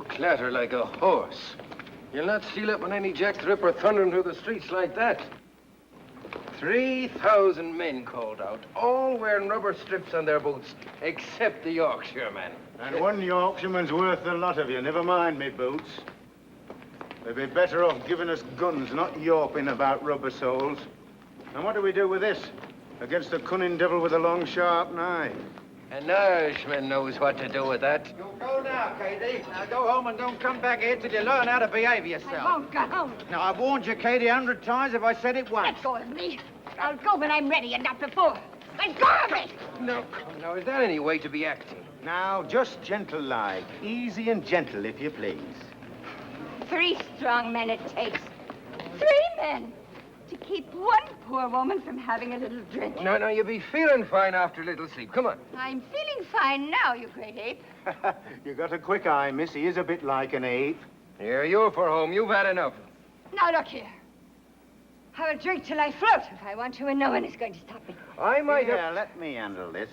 You clatter like a horse. You'll not steal up on any Jack the Ripper thundering through the streets like that. 3,000 men called out, all wearing rubber strips on their boots, except the Yorkshireman. And one Yorkshireman's worth the lot of you, never mind me boots. They'd be better off giving us guns, not yawping about rubber soles. And what do we do with this? Against the cunning devil with a long, sharp knife. An Irishman knows what to do with that. You go now, Katie. Now go home and don't come back here till you learn how to behave yourself. I won't go home. Now, I've warned you, Katie, 100 times if I said it once. Let go of me. I'll go when I'm ready and not before. Let go of me! No, now, is that any way to be acting? Now, just gentle-like. Easy and gentle, if you please. 3 strong men it takes. 3 men to keep one poor woman from having a little drink. No, you'll be feeling fine after a little sleep. Come on. I'm feeling fine now, you great ape. You got a quick eye, miss. He is a bit like an ape. Here, you're for home. You've had enough. Now, look here. Have a drink till I float if I want to, and no one is going to stop me. I might Yeah, let me handle this.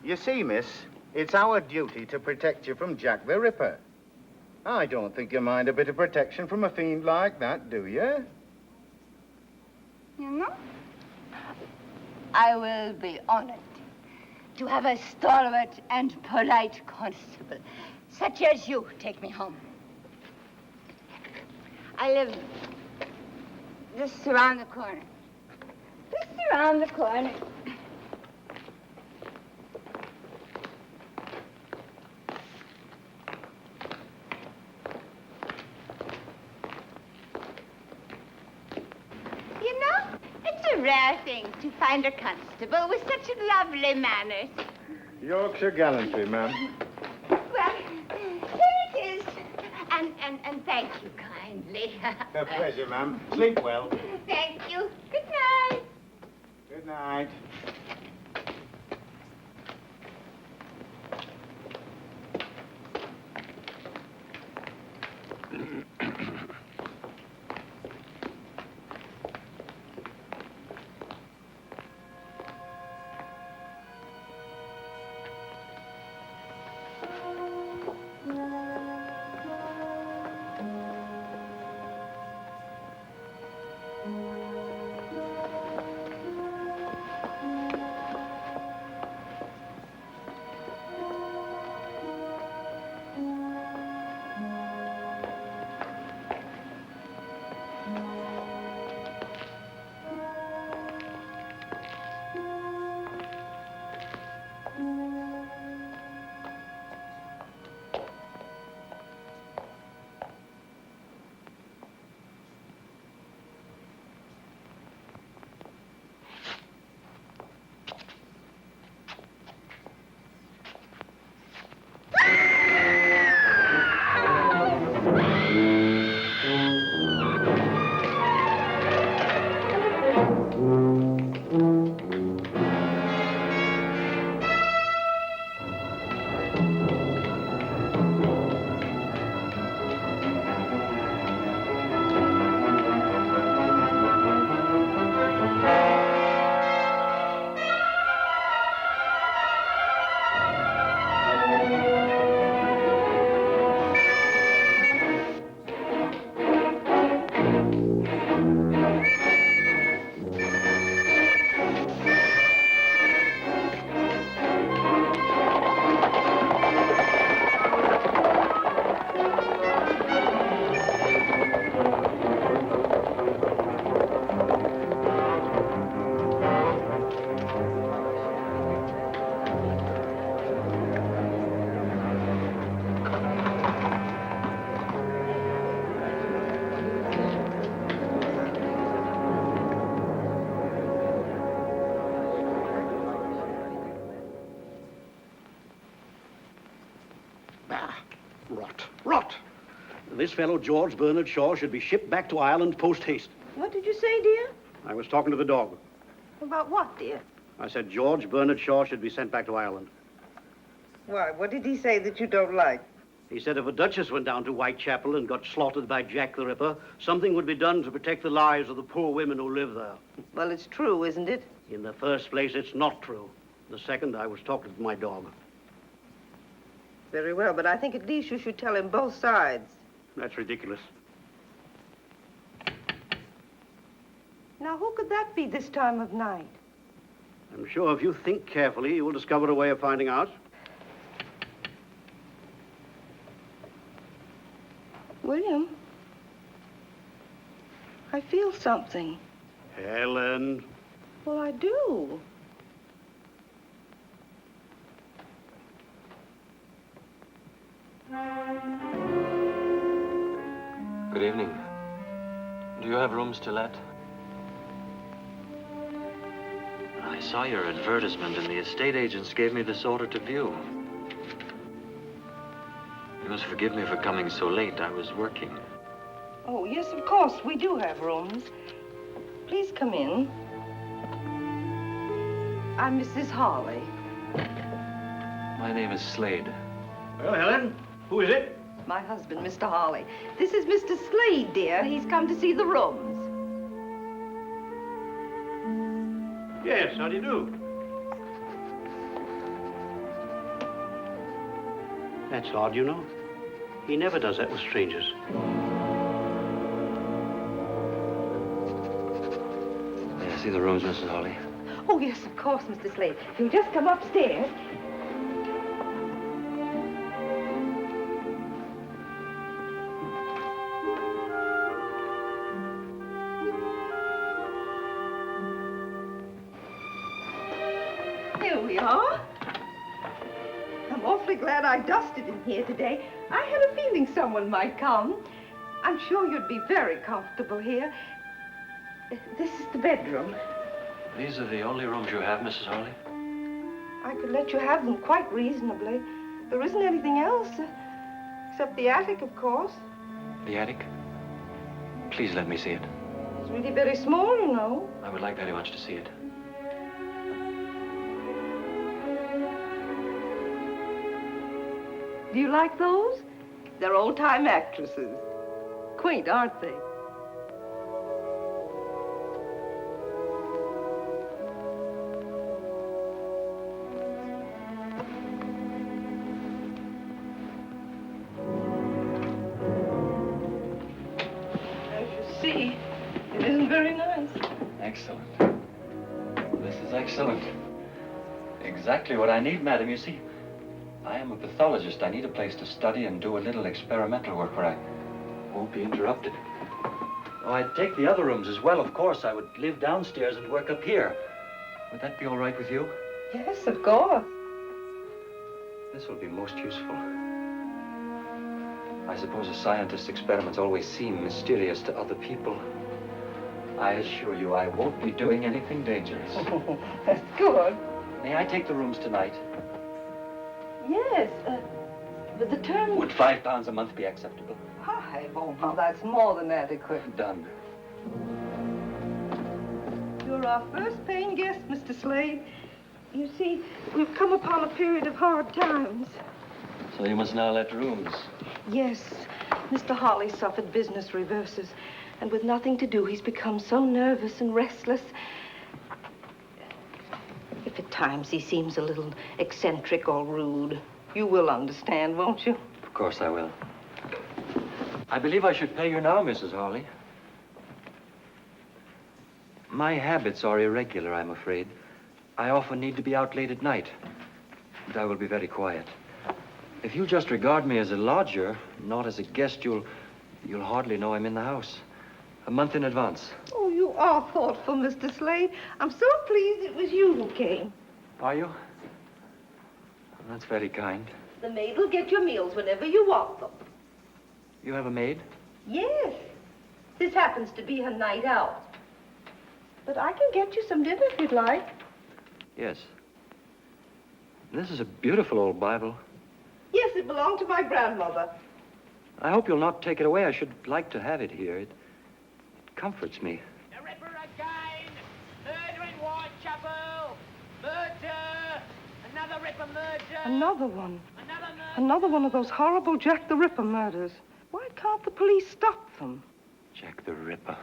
You see, miss, it's our duty to protect you from Jack the Ripper. I don't think you mind a bit of protection from a fiend like that, do you? You know, I will be honored to have a stalwart and polite constable, such as you, take me home. I live just around the corner. Just around the corner. You know, it's a rare thing to find a constable with such lovely manners. Yorkshire gallantry, ma'am. Well, here it is. And thank you kindly. A pleasure, ma'am. Sleep well. Thank you. Good night. Good night. Rot. This fellow, George Bernard Shaw, should be shipped back to Ireland post-haste. What did you say, dear? I was talking to the dog. About what, dear? I said George Bernard Shaw should be sent back to Ireland. Why, what did he say that you don't like? He said if a duchess went down to Whitechapel and got slaughtered by Jack the Ripper, something would be done to protect the lives of the poor women who live there. Well, it's true, isn't it? In the first place, it's not true. The second, I was talking to my dog. Very well, but I think at least you should tell him both sides. That's ridiculous. Now, who could that be this time of night? I'm sure if you think carefully, you will discover a way of finding out. William, I feel something. Helen. Well, I do. Good evening. Do you have rooms to let? I saw your advertisement and the estate agents gave me this order to view. You must forgive me for coming so late. I was working. Oh, yes, of course, we do have rooms. Please come in. I'm Mrs. Hawley. My name is Slade. Well, Helen, who is it? My husband, Mr. Hawley. This is Mr. Slade, dear. He's come to see the rooms. Yes, how do you do? That's odd, you know. He never does that with strangers. May I see the rooms, Mrs. Hawley? Oh, yes, of course, Mr. Slade. You'll just come upstairs. Here we are. I'm awfully glad I dusted in here today. I had a feeling someone might come. I'm sure you'd be very comfortable here. This is the bedroom. These are the only rooms you have, Mrs. Hawley? I could let you have them quite reasonably. There isn't anything else, except the attic, of course. The attic? Please let me see it. It's really very small, you know. I would like very much to see it. Do you like those? They're old-time actresses. Quaint, aren't they? As you see, it isn't very nice. Excellent. This is excellent. Exactly what I need, madam. You see, I am a pathologist. I need a place to study and do a little experimental work where I won't be interrupted. Oh, I'd take the other rooms as well, of course. I would live downstairs and work up here. Would that be all right with you? Yes, of course. This will be most useful. I suppose a scientist's experiments always seem mysterious to other people. I assure you I won't be doing anything dangerous. Oh, that's good. May I take the rooms tonight? Yes, but the term... Would £5 a month be acceptable? Hi, oh, now that's more than adequate. Done. You're our first paying guest, Mr. Slade. You see, we've come upon a period of hard times. So you must now let rooms. Yes, Mr. Hawley suffered business reverses, and with nothing to do, he's become so nervous and restless. If at times he seems a little eccentric or rude, you will understand, won't you? Of course I will. I believe I should pay you now, Mrs. Hawley. My habits are irregular, I'm afraid. I often need to be out late at night. And I will be very quiet. If you just regard me as a lodger, not as a guest, you'll hardly know I'm in the house. A month in advance. Oh, you are thoughtful, Mr. Slade. I'm so pleased it was you who came. Are you? That's very kind. The maid will get your meals whenever you want them. You have a maid? Yes. This happens to be her night out. But I can get you some dinner if you'd like. Yes. This is a beautiful old Bible. Yes, it belonged to my grandmother. I hope you'll not take it away. I should like to have it here. It comforts me. The Ripper again! Murder in Whitechapel! Murder! Another Ripper murder! Another one. Another murder! Another one of those horrible Jack the Ripper murders. Why can't the police stop them? Jack the Ripper.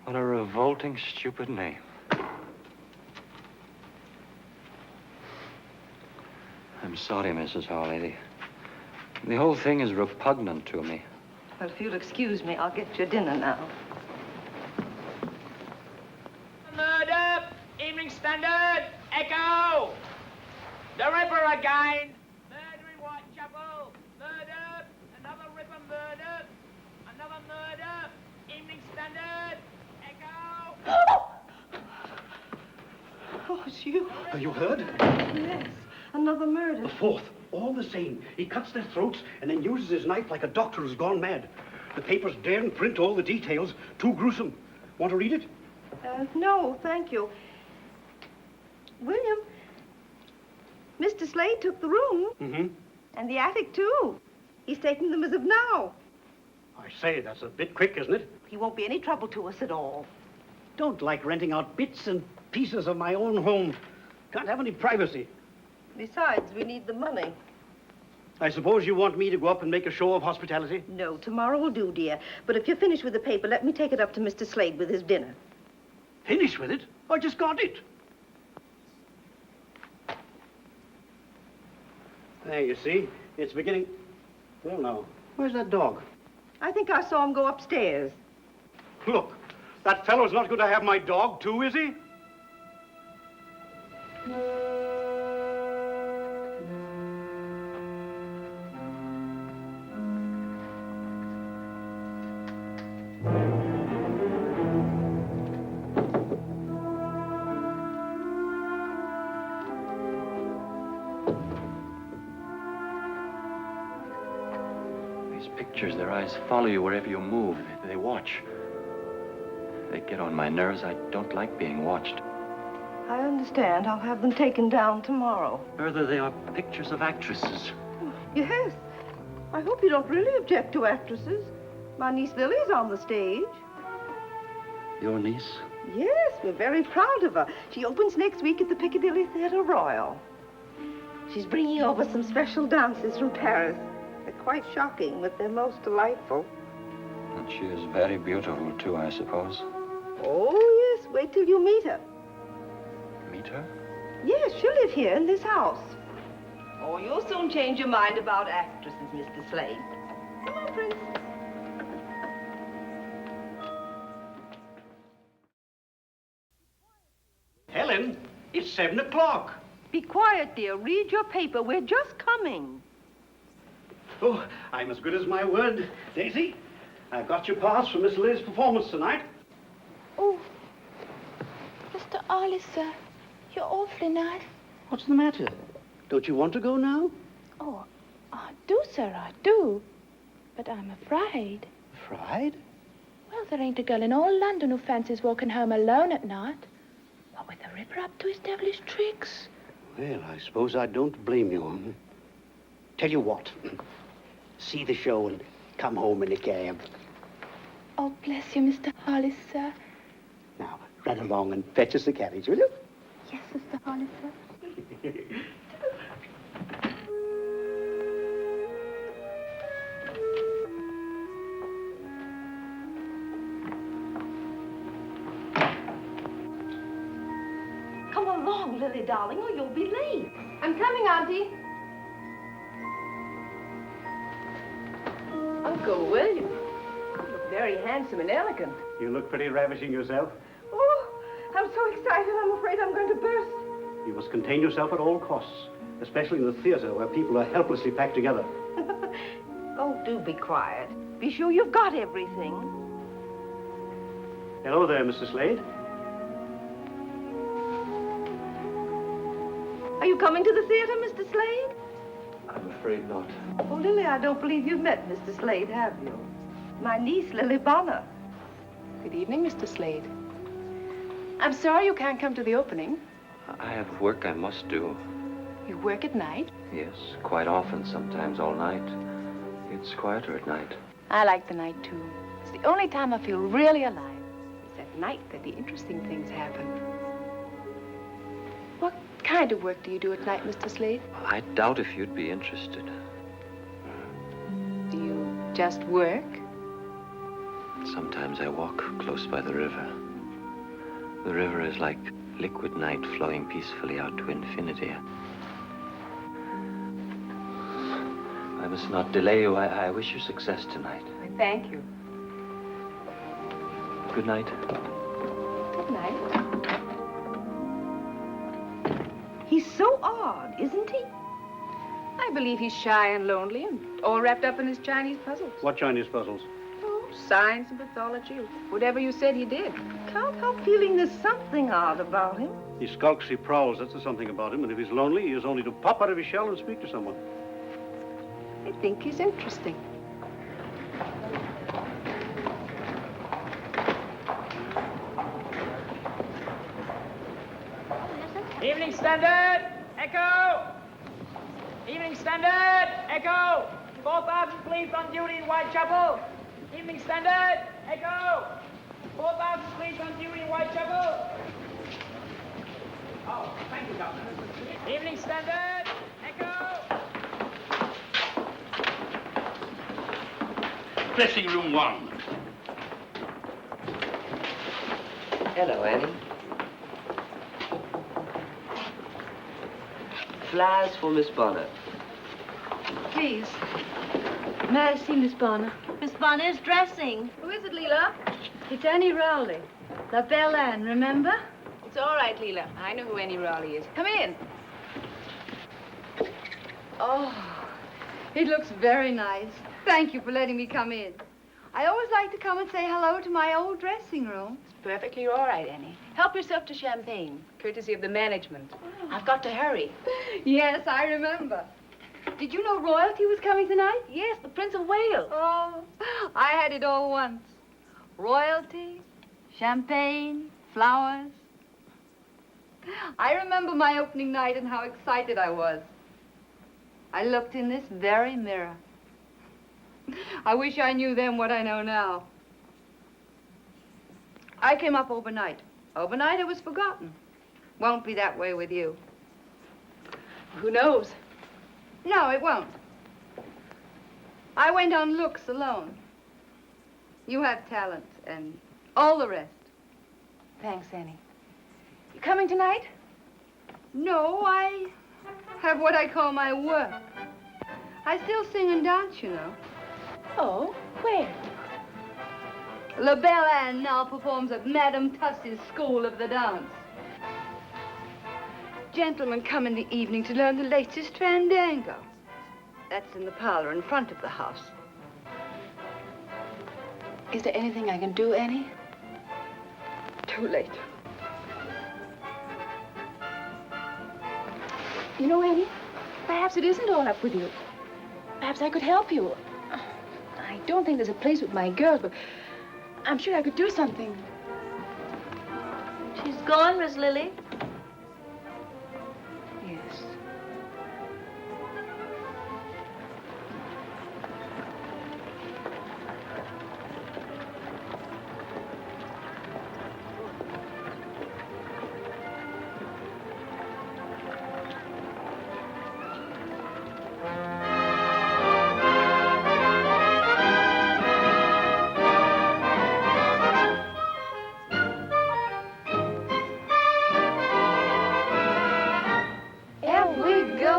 What a revolting, stupid name. I I'm sorry, Mrs. Hawley. The whole thing is repugnant to me. Well, if you'll excuse me, I'll get your dinner now. Murder! Evening Standard! Echo! The Ripper again! Murder in Whitechapel! Murder! Another Ripper murder! Another murder! Evening Standard! Echo! Oh, it's you. You heard? Yes, another murder. The fourth. All the same. He cuts their throats and then uses his knife like a doctor who's gone mad. The papers daren't print all the details. Too gruesome. Want to read it? No, thank you. William, Mr. Slade took the room. Mm-hmm. And the attic, too. He's taking them as of now. I say, that's a bit quick, isn't it? He won't be any trouble to us at all. Don't like renting out bits and pieces of my own home. Can't have any privacy. Besides, we need the money. I suppose you want me to go up and make a show of hospitality? No, tomorrow will do, dear. But if you're finished with the paper, let me take it up to Mr. Slade with his dinner. Finished with it? I just got it. There, you see, it's beginning. Well, now, where's that dog? I think I saw him go upstairs. Look, that fellow's not going to have my dog, too, is he? Pictures, their eyes follow you wherever you move. They watch. They get on my nerves. I don't like being watched. I understand. I'll have them taken down tomorrow. Further, they are pictures of actresses. Yes. I hope you don't really object to actresses. My niece Lily's on the stage. Your niece? Yes, we're very proud of her. She opens next week at the Piccadilly Theatre Royal. She's bringing over some special dances from Paris. They're quite shocking, but they're most delightful. And she is very beautiful, too, I suppose. Oh, yes. Wait till you meet her. Meet her? Yes, she'll live here in this house. Oh, you'll soon change your mind about actresses, Mr. Slade. Come on, Prince. Helen, it's 7 o'clock. Be quiet, dear. Read your paper. We're just coming. Oh, I'm as good as my word. Daisy, I've got your pass for Miss Liz's performance tonight. Oh, Mr. Ollie, sir, you're awfully nice. What's the matter? Don't you want to go now? Oh, I do, sir, I do. But I'm afraid. Fried? Well, there ain't a girl in all London who fancies walking home alone at night. What with the Ripper up to his devilish tricks. Well, I suppose I don't blame you. Tell you what, see the show and come home in a cab. Oh, bless you, Mr. Hollis, sir. Now, run along and fetch us the carriage, will you? Yes, Mr. Hollis, sir. Come along, Lily, darling, or you'll be late. I'm coming, Auntie. Uncle William, you look very handsome and elegant. You look pretty ravishing yourself. Oh, I'm so excited, I'm afraid I'm going to burst. You must contain yourself at all costs, especially in the theater where people are helplessly packed together. Oh, do be quiet. Be sure you've got everything. Hello there, Mr. Slade. Are you coming to the theater, Mr. Slade? I'm afraid not. Oh, Lily, I don't believe you've met Mr. Slade, have you? My niece, Lily Bonner. Good evening, Mr. Slade. I'm sorry you can't come to the opening. I have work I must do. You work at night? Yes, quite often, sometimes all night. It's quieter at night. I like the night, too. It's the only time I feel really alive. It's at night that the interesting things happen. What kind of work do you do at night, Mr. Slade? I doubt if you'd be interested. Do you just work? Sometimes I walk close by the river. The river is like liquid night flowing peacefully out to infinity. must not delay you. I wish you success tonight. I thank you. Good night. Good night. He's so odd, isn't he? I believe he's shy and lonely and all wrapped up in his Chinese puzzles. What Chinese puzzles? Oh, science and pathology, whatever you said he did. Can't help feeling there's something odd about him. He skulks, he prowls, that's the something about him. And if he's lonely, he is only to pop out of his shell and speak to someone. I think he's interesting. Evening Standard, Echo! Evening Standard, Echo! 4,000 police on duty in Whitechapel. Evening Standard, Echo! 4,000 police on duty in Whitechapel. Oh, thank you, Governor. Evening Standard, Echo! Dressing room 1. Hello, Annie. Flowers for Miss Bonner. Please. May I see Miss Bonner? Miss Bonner's dressing. Who is it, Leela? It's Annie Rowley. La Belle Anne, remember? It's all right, Leela. I know who Annie Raleigh is. Come in. Oh, it looks very nice. Thank you for letting me come in. I always like to come and say hello to my old dressing room. It's perfectly all right, Annie. Help yourself to champagne, courtesy of the management. I've got to hurry. Yes, I remember. Did you know royalty was coming tonight? Yes, the Prince of Wales. Oh, I had it all once. Royalty, champagne, flowers. I remember my opening night and how excited I was. I looked in this very mirror. I wish I knew then what I know now. I came up overnight. Overnight, it was forgotten. Won't be that way with you. Who knows? No, it won't. I went on looks alone. You have talent and all the rest. Thanks, Annie. You coming tonight? No, I have what I call my work. I still sing and dance, you know. Oh, where? La Belle Anne now performs at Madame Tussie's School of the Dance. Gentlemen come in the evening to learn the latest fandango. That's in the parlor in front of the house. Is there anything I can do, Annie? Too late. You know, Annie, perhaps it isn't all up with you. Perhaps I could help you. I don't think there's a place with my girls, but I'm sure I could do something. She's gone, Miss Lily. Yes.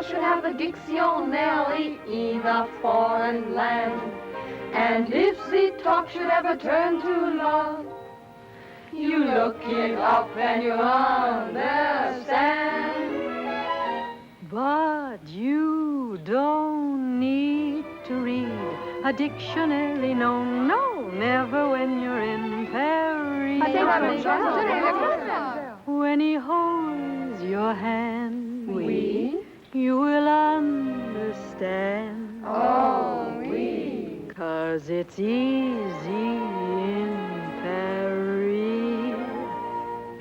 Should have a dictionary in a foreign land. And if the talk should ever turn to love, you look it up and you understand. But you don't need to read a dictionary, no, no, never when you're in Paris. When he holds your hand, you will understand. Oh, oui. 'Cause it's easy in Paris.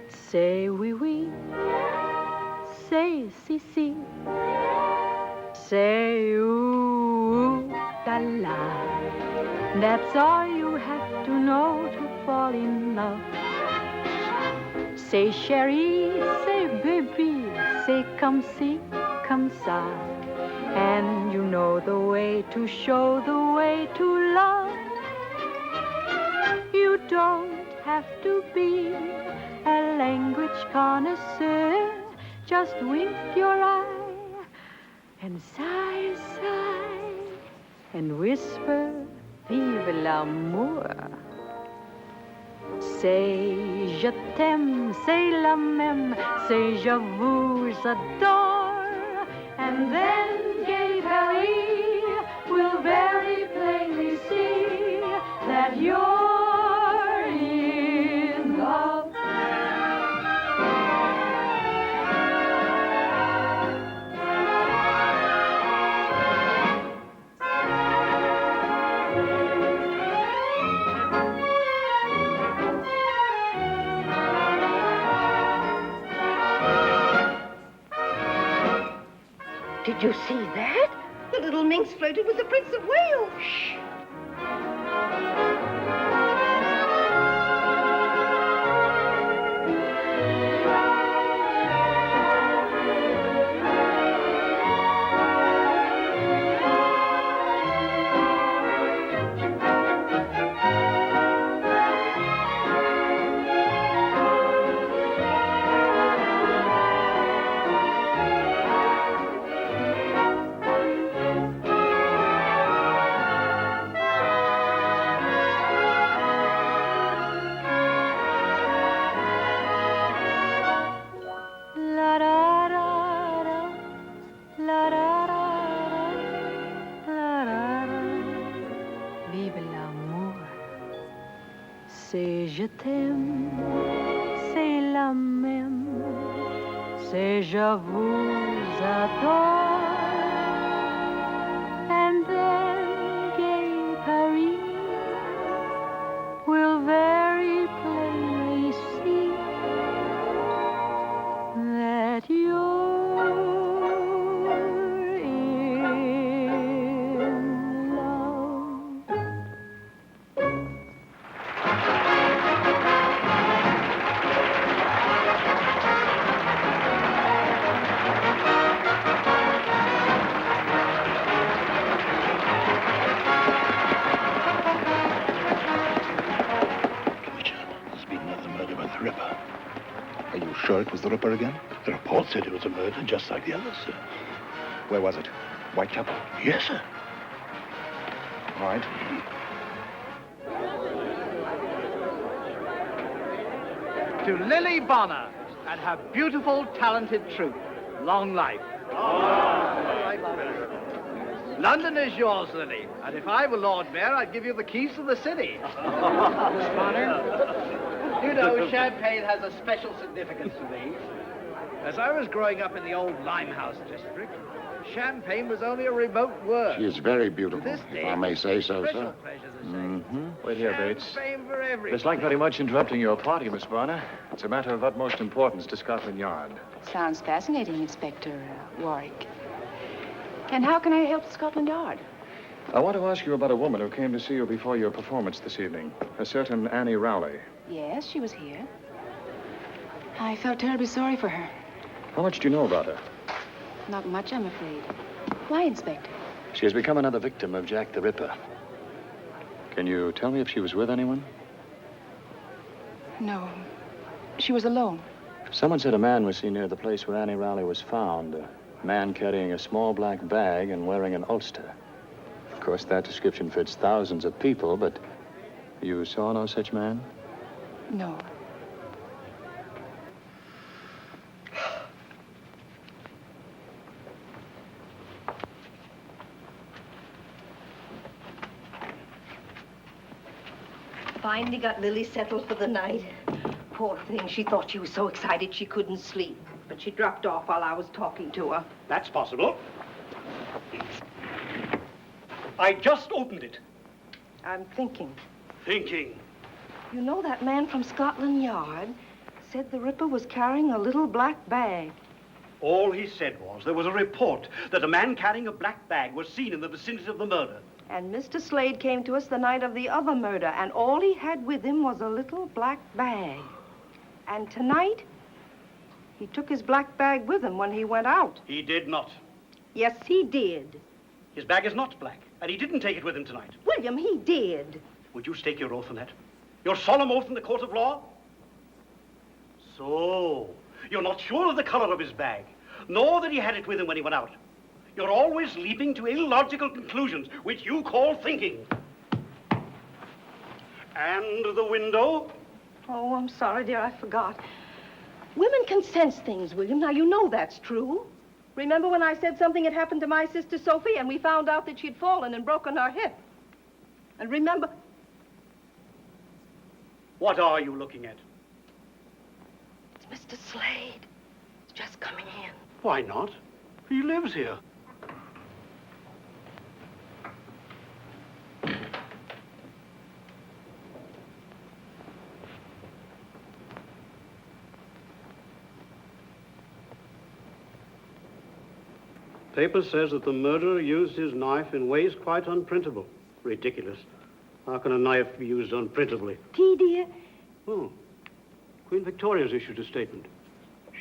Say oui, oui. Say si, si. Say ooh, la, la. That's all you have to know to fall in love. Say chérie, say baby, say come see. Come ça, and you know the way to show the way to love. You don't have to be a language connoisseur. Just wink your eye and sigh, sigh. and whisper, vive l'amour. Say je t'aime, say la même, say je vous adore, and then gay Paris will very plainly see that you're in love. Did you see that? The little minx flirted with the Prince of Wales. Shh. C'est je t'aime, c'est la même, c'est je vous adore, and then gay Paris will very plainly see that you're in love. Ripper. Are you sure it was the Ripper again? The report said it was a murder just like the others, sir. Where was it? Whitechapel? Yes, sir. All right. To Lily Bonner and her beautiful, talented troupe, long life. London is yours, Lily, and if I were Lord Mayor, I'd give you the keys to the city. Miss Bonner? You know, champagne has a special significance to me. As I was growing up in the old Limehouse district, champagne was only a remote word. She is very beautiful, if I may say so, sir. Wait here, Bates. Champagne for everything. Dislike very much interrupting your party, Miss Bonner. It's a matter of utmost importance to Scotland Yard. Sounds fascinating, Inspector Warwick. And how can I help Scotland Yard? I want to ask you about a woman who came to see you before your performance this evening. A certain Annie Rowley. Yes, she was here. I felt terribly sorry for her. How much do you know about her? Not much, I'm afraid. Why, Inspector? She has become another victim of Jack the Ripper. Can you tell me if she was with anyone? No. She was alone. Someone said a man was seen near the place where Annie Rowley was found. A man carrying a small black bag and wearing an ulster. Of course, that description fits thousands of people, but you saw no such man? No. Finally got Lily settled for the night. Poor thing, she thought she was so excited she couldn't sleep. But she dropped off while I was talking to her. That's possible. I just opened it. I'm thinking. Thinking. You know that man from Scotland Yard said the Ripper was carrying a little black bag. All he said was there was a report that a man carrying a black bag was seen in the vicinity of the murder. And Mr. Slade came to us the night of the other murder, and all he had with him was a little black bag. And tonight, he took his black bag with him when he went out. He did not. Yes, he did. His bag is not black, and he didn't take it with him tonight. William, he did. Would you stake your oath on that? Your solemn oath in the court of law? So, you're not sure of the color of his bag, nor that he had it with him when he went out. You're always leaping to illogical conclusions, which you call thinking. And the window? Oh, I'm sorry, dear, I forgot. Women can sense things, William. Now, you know that's true. Remember when I said something had happened to my sister Sophie and we found out that she'd fallen and broken her hip? And remember... What are you looking at? It's Mr. Slade. He's just coming in. Why not? He lives here. Paper says that the murderer used his knife in ways quite unprintable. Ridiculous. How can a knife be used unprintably? Tea, dear? Oh. Queen Victoria's issued a statement.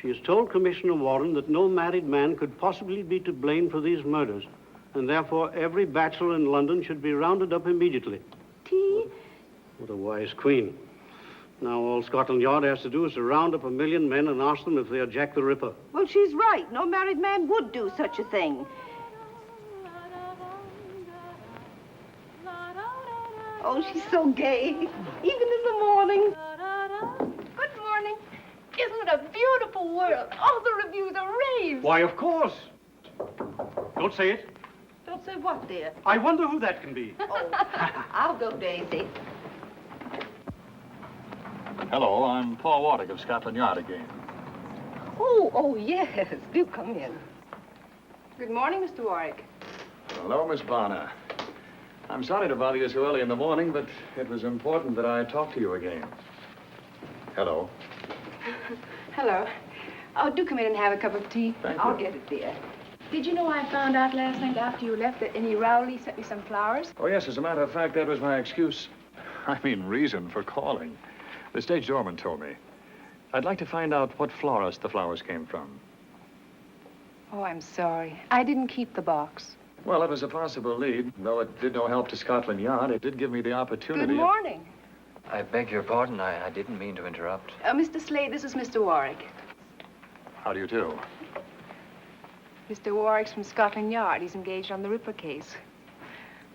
She has told Commissioner Warren that no married man could possibly be to blame for these murders, and therefore every bachelor in London should be rounded up immediately. Tea? What a wise queen. Now all Scotland Yard has to do is to round up 1 million men and ask them if they are Jack the Ripper. Well, she's right. No married man would do such a thing. Oh, she's so gay, even in the morning. Good morning. Isn't it a beautiful world? All the reviews are raved. Why, of course. Don't say it. Don't say what, dear? I wonder who that can be. Oh, I'll go, Daisy. Hello, I'm Paul Warwick of Scotland Yard again. Oh, yes. Do come in. Good morning, Mr. Warwick. Hello, Miss Bonner. I'm sorry to bother you so early in the morning, but it was important that I talk to you again. Hello. Hello. Oh, do come in and have a cup of tea. Thank I'll you. get it, dear. Did you know I found out last night after you left that Annie Rowley sent me some flowers? Oh, yes, as a matter of fact, that was my excuse. I mean, reason for calling. The stage doorman told me. I'd like to find out what florist the flowers came from. Oh, I'm sorry. I didn't keep the box. Well, it was a possible lead. Though it did no help to Scotland Yard, it did give me the opportunity. Good morning. I beg your pardon. I didn't mean to interrupt. Mr. Slade, this is Mr. Warwick. How do you do? Mr. Warwick's from Scotland Yard. He's engaged on the Ripper case.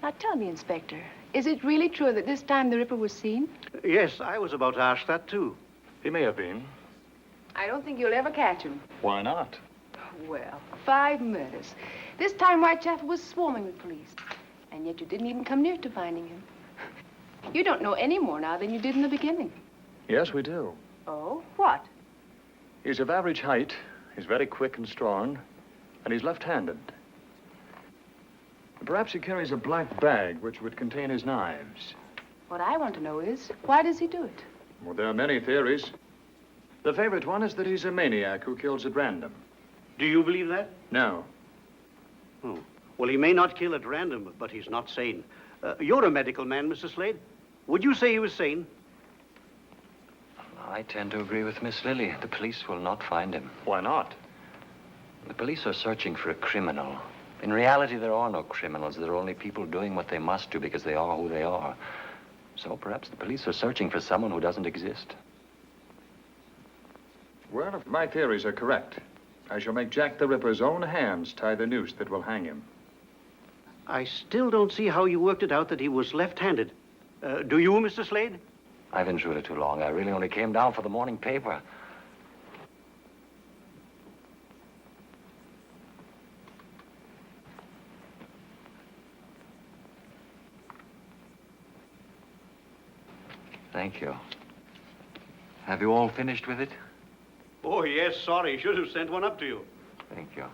Now, tell me, Inspector, is it really true that this time the Ripper was seen? Yes, I was about to ask that, too. He may have been. I don't think you'll ever catch him. Why not? Well, 5 murders. This time Whitechapel was swarming with police. And yet you didn't even come near to finding him. You don't know any more now than you did in the beginning. Yes, we do. Oh, what? He's of average height, he's very quick and strong, and he's left-handed. Perhaps he carries a black bag which would contain his knives. What I want to know is, why does he do it? Well, there are many theories. The favorite one is that he's a maniac who kills at random. Do you believe that? No. Oh. Well, he may not kill at random, but he's not sane. You're a medical man, Mr. Slade. Would you say he was sane? I tend to agree with Miss Lily. The police will not find him. Why not? The police are searching for a criminal. In reality, there are no criminals. There are only people doing what they must do because they are who they are. So perhaps the police are searching for someone who doesn't exist. Well, if my theories are correct, I shall make Jack the Ripper's own hands tie the noose that will hang him. I still don't see how you worked it out that he was left-handed. Do you, Mr. Slade? I've intruded too long. I really only came down for the morning paper. Thank you. Have you all finished with it? Oh, yes, sorry. Should have sent one up to you. Thank you.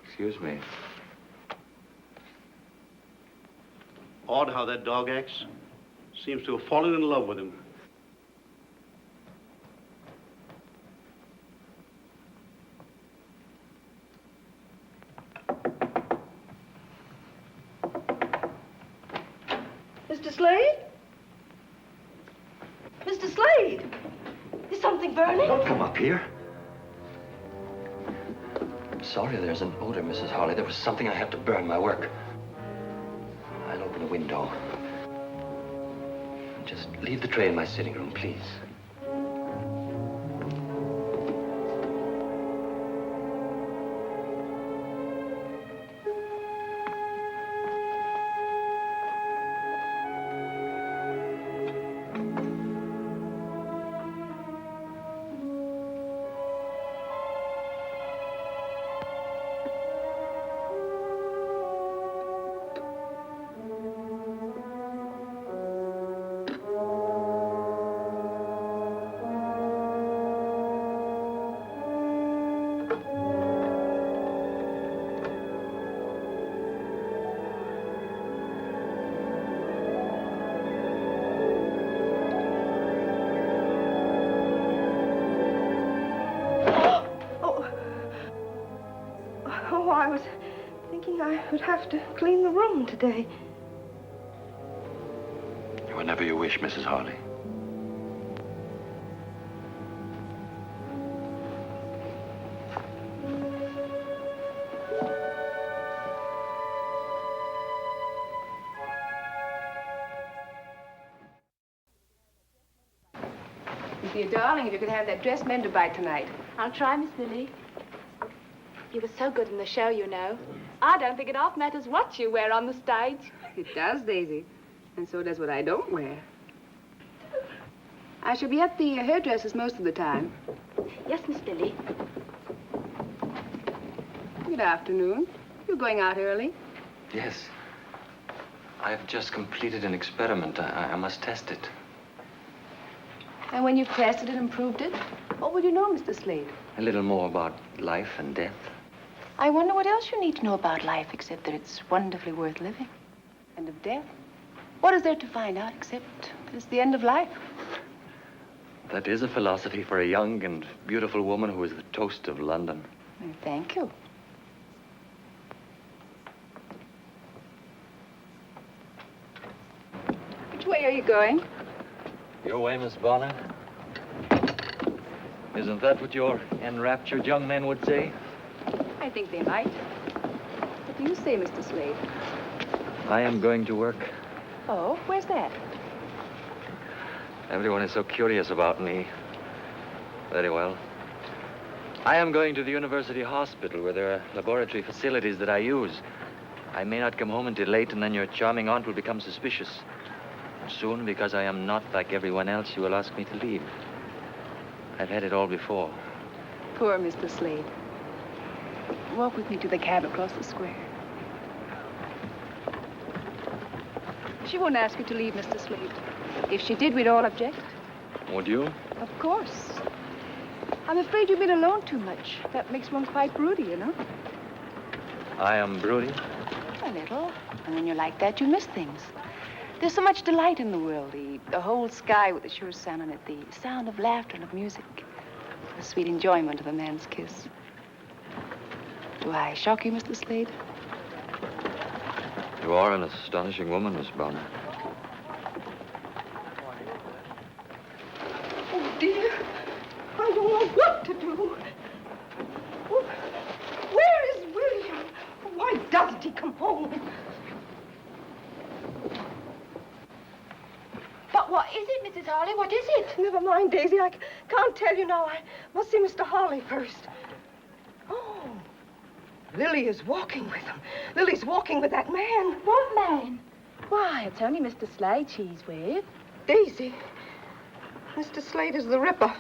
Excuse me. Odd how that dog acts. Seems to have fallen in love with him. Mr. Slade? Mr. Slade! Is something burning? Don't come up here. I'm sorry there's an odor, Mrs. Harley. There was something I had to burn, my work. I'll open the window. Just leave the tray in my sitting room, please. I was thinking I would have to clean the room today. Whenever you wish, Mrs. Harley. You'd be a darling if you could have that dress mended by tonight. I'll try, Miss Lily. You were so good in the show, you know. I don't think it half matters what you wear on the stage. It does, Daisy. And so does what I don't wear. I shall be at the hairdresser's most of the time. Yes, Miss Lily. Good afternoon. You're going out early? Yes. I've just completed an experiment. I must test it. And when you've tested it and proved it, what will you know, Mr. Slade? A little more about life and death. I wonder what else you need to know about life except that it's wonderfully worth living. And of death? What is there to find out except that it's the end of life? That is a philosophy for a young and beautiful woman who is the toast of London. Thank you. Which way are you going? Your way, Miss Bonner. Isn't that what your enraptured young men would say? I think they might. What do you say, Mr. Slade? I am going to work. Oh, where's that? Everyone is so curious about me. Very well. I am going to the university hospital where there are laboratory facilities that I use. I may not come home until late, and then your charming aunt will become suspicious. Soon, because I am not like everyone else, she will ask me to leave. I've had it all before. Poor Mr. Slade. Walk with me to the cab across the square. She won't ask you to leave, Mr. Slade. If she did, we'd all object. Would you? Of course. I'm afraid you've been alone too much. That makes one quite broody, you know. I am broody? A little. And when you're like that, you miss things. There's so much delight in the world. The whole sky with the sure sun on it. The sound of laughter and of music. The sweet enjoyment of a man's kiss. Do I shock you, Mr. Slade? You are an astonishing woman, Miss Bonner. Oh, dear. I don't know what to do. Oh, where is William? Why doesn't he come home? But what is it, Mrs. Harley? What is it? Never mind, Daisy. I can't tell you now. I must see Mr. Harley first. Oh, Lily is walking with him. Lily's walking with that man. What man? Why, it's only Mr. Slade she's with. Daisy, Mr. Slade is the Ripper.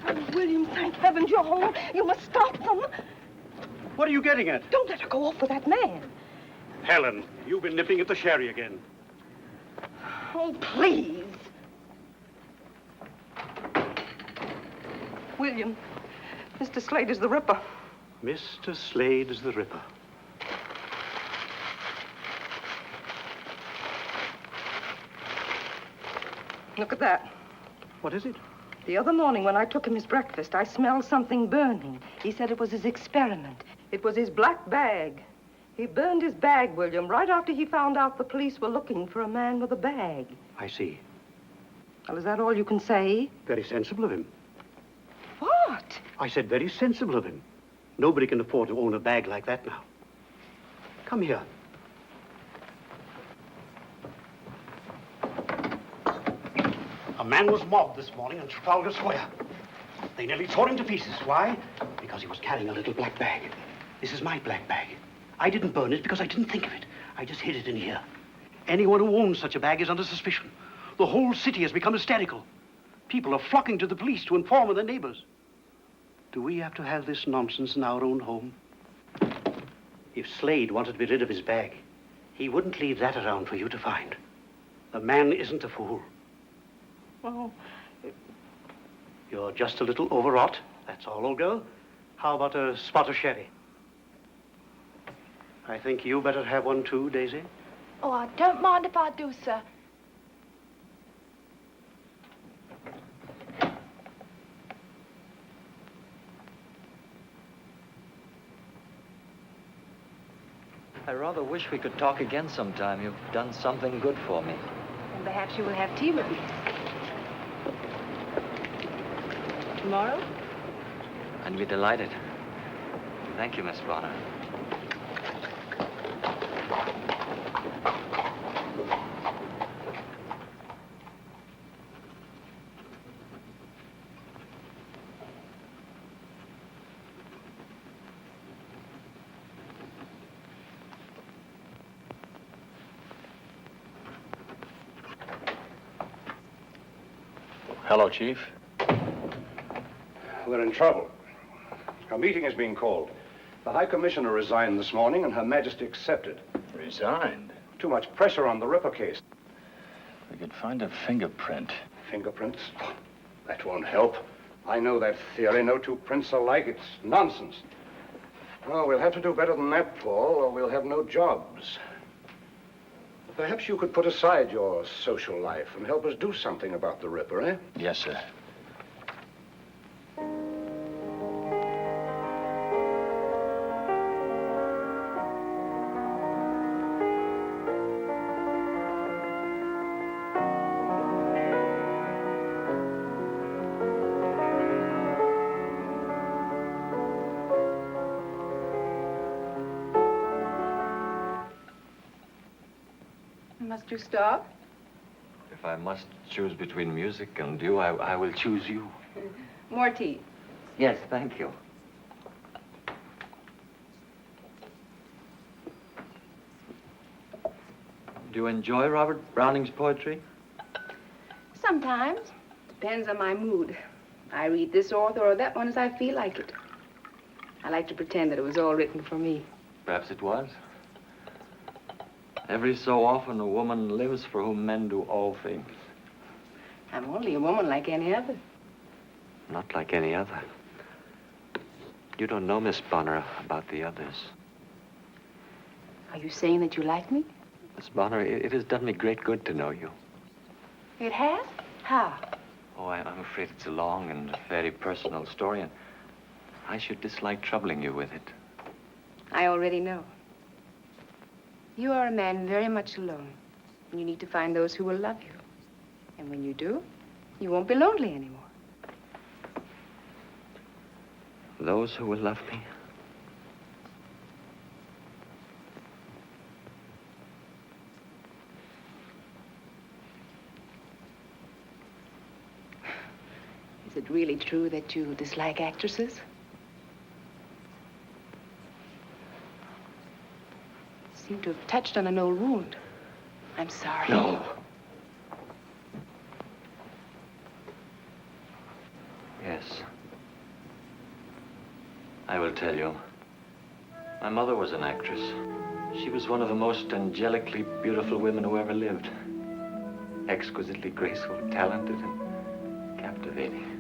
Oh, William, thank heavens you're home. You must stop them. What are you getting at? Don't let her go off with that man. Helen, you've been nipping at the sherry again. Oh, please. William, Mr. Slade is the Ripper. Mr. Slade is the Ripper. Look at that. What is it? The other morning when I took him his breakfast, I smelled something burning. He said it was his experiment. It was his black bag. He burned his bag, William, right after he found out the police were looking for a man with a bag. I see. Well, is that all you can say? Very sensible of him. What? I said very sensible of him. Nobody can afford to own a bag like that now. Come here. A man was mobbed this morning in Trafalgar Square. They nearly tore him to pieces. Why? Because he was carrying a little black bag. This is my black bag. I didn't burn it because I didn't think of it. I just hid it in here. Anyone who owns such a bag is under suspicion. The whole city has become hysterical. People are flocking to the police to inform of their neighbors. Do we have to have this nonsense in our own home? If Slade wanted to be rid of his bag, he wouldn't leave that around for you to find. The man isn't a fool. Well, You're just a little overwrought. That's all, old girl. How about a spot of sherry? I think you better have one too, Daisy. Oh, I don't mind if I do, sir. rather wish we could talk again sometime. You've done something good for me. And perhaps you will have tea with me. Tomorrow? I'd be delighted. Thank you, Miss Bonner. Hello, Chief. We're in trouble. A meeting is being called. The High Commissioner resigned this morning, and Her Majesty accepted. Resigned? Too much pressure on the Ripper case. We could find a fingerprint. Fingerprints? Oh, that won't help. I know that theory. No two prints are alike. It's nonsense. Oh, we'll have to do better than that, Paul, or we'll have no jobs. Perhaps you could put aside your social life and help us do something about the Ripper, eh? Yes, sir. Must you stop? If I must choose between music and you, I will choose you. More tea. Yes, thank you. Do you enjoy Robert Browning's poetry? Sometimes. Depends on my mood. I read this author or that one as I feel like it. I like to pretend that it was all written for me. Perhaps it was. Every so often, a woman lives for whom men do all things. I'm only a woman like any other. Not like any other. You don't know, Miss Bonner, about the others. Are you saying that you like me? Miss Bonner, it has done me great good to know you. It has? How? Oh, I'm afraid it's a long and very personal story, and I should dislike troubling you with it. I already know. You are a man very much alone, and you need to find those who will love you. And when you do, you won't be lonely anymore. Those who will love me? Is it really true that you dislike actresses? Seem to have touched on an old wound. I'm sorry. No. Yes. I will tell you. My mother was an actress. She was one of the most angelically beautiful women who ever lived. Exquisitely graceful, talented, and captivating.